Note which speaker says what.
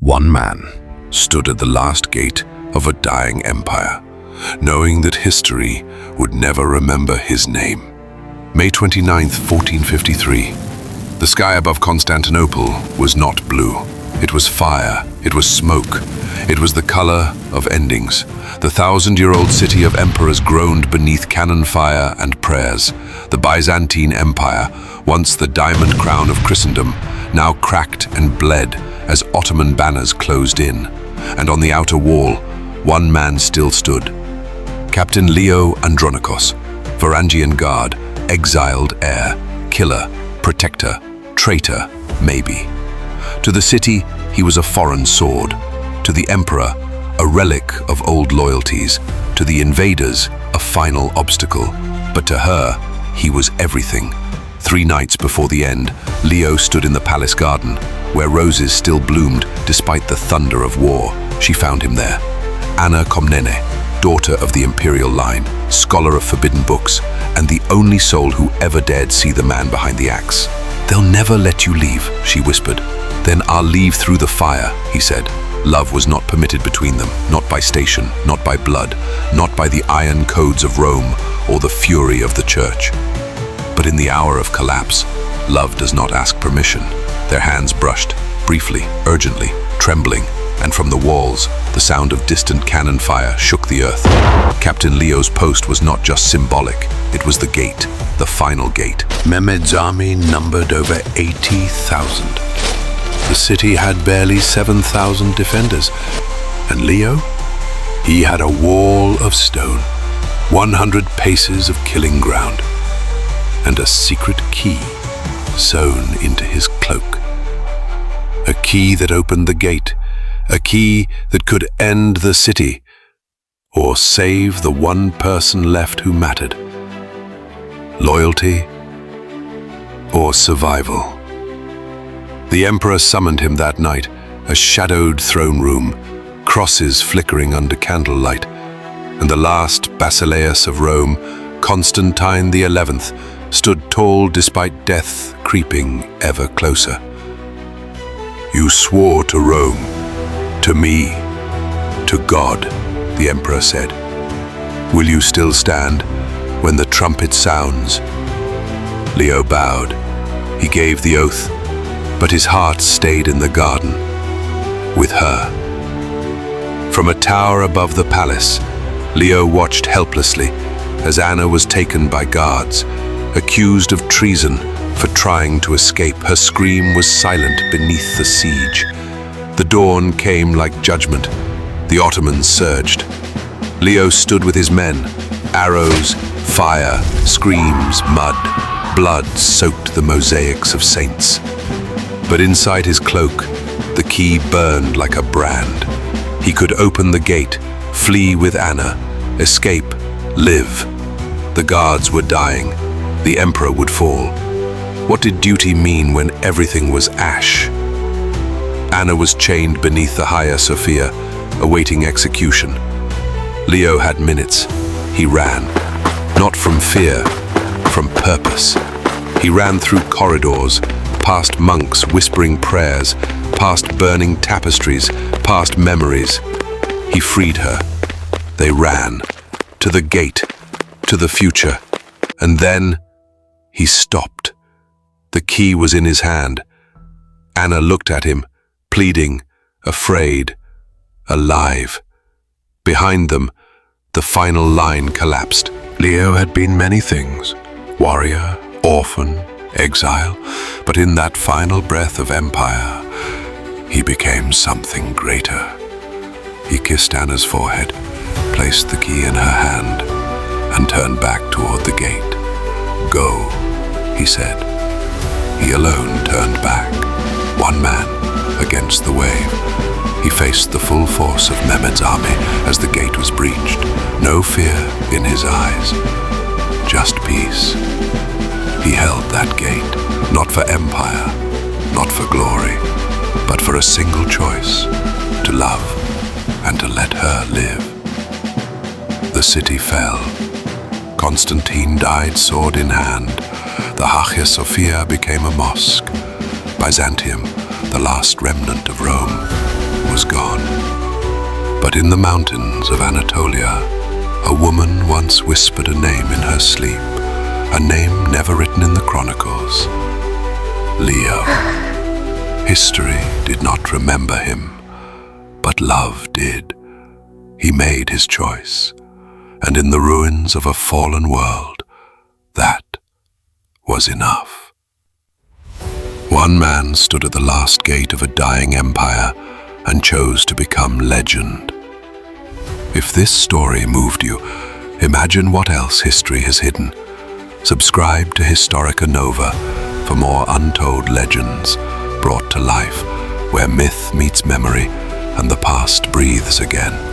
Speaker 1: One man stood at the last gate of a dying empire, knowing that history would never remember his name. May 29th, 1453. The sky above Constantinople was not blue. It was fire, it was smoke, it was the color of endings. The 1,000-year-old city of emperors groaned beneath cannon fire and prayers. The Byzantine Empire, once the diamond crown of Christendom, now cracked and bled as Ottoman banners closed in. And on the outer wall, one man still stood. Captain Leo Andronikos, Varangian Guard, exiled heir, killer, protector, traitor, maybe. To the city, he was a foreign sword. To the emperor, a relic of old loyalties. To the invaders, a final obstacle. But to her, he was everything. 3 nights before the end, Leo stood in the palace garden, where roses still bloomed despite the thunder of war. She found him there. Anna Komnene, daughter of the imperial line, scholar of forbidden books, and the only soul who ever dared see the man behind the axe. "They'll never let you leave," she whispered. "Then I'll leave through the fire," he said. Love was not permitted between them, not by station, not by blood, not by the iron codes of Rome or the fury of the church. But in the hour of collapse, love does not ask permission. Their hands brushed, briefly, urgently, trembling, and from the walls, the sound of distant cannon fire shook the earth. Captain Leo's post was not just symbolic, it was the gate, the final gate. Mehmed's army numbered over 80,000. The city had barely 7,000 defenders. And Leo? He had a wall of stone, 100 paces of killing ground, and a secret key sewn into his cloak. A key that opened the gate, a key that could end the city, or save the one person left who mattered. Loyalty or survival. The emperor summoned him that night, a shadowed throne room, crosses flickering under candlelight, and the last basileus of Rome, Constantine the 11th, stood tall despite death creeping ever closer. "You swore to Rome, to me, to God," the emperor said. "Will you still stand when the trumpet sounds?" Leo bowed. He gave the oath, but his heart stayed in the garden, with her. From a tower above the palace, Leo watched helplessly as Anna was taken by guards, accused of treason for trying to escape. Her scream was silent beneath the siege. The dawn came like judgment. The Ottomans surged. Leo stood with his men. Arrows, fire, screams, mud, blood soaked the mosaics of saints. But inside his cloak, the key burned like a brand. He could open the gate, flee with Anna, escape, live. The guards were dying. The emperor would fall. What did duty mean when everything was ash? Anna was chained beneath the Hagia Sophia, awaiting execution. Leo had minutes. He ran, not from fear, from purpose. He ran through corridors, past monks whispering prayers, past burning tapestries, past memories. He freed her. They ran, to the gate, to the future. And then he stopped. The key was in his hand. Anna looked at him, pleading, afraid, alive. Behind them, the final line collapsed. Leo had been many things, warrior, orphan, exile, but in that final breath of empire, he became something greater. He kissed Anna's forehead, placed the key in her hand, and turned back toward the gate. "Go," he said. He alone turned back, one man against the wave. He faced the full force of Mehmed's army as the gate was breached. No fear in his eyes, just peace. He held that gate, not for empire, not for glory, but for a single choice, to love and to let her live. The city fell. Constantine died sword in hand. The Hagia Sophia became a mosque. Byzantium, the last remnant of Rome, was gone. But in the mountains of Anatolia, a woman once whispered a name in her sleep, a name never written in the chronicles. Leo. History did not remember him, but love did. He made his choice, and in the ruins of a fallen world, that was enough. One man stood at the last gate of a dying empire and chose to become legend. If this story moved you, imagine what else history has hidden. Subscribe to Historica Nova for more untold legends brought to life, where myth meets memory and the past breathes again.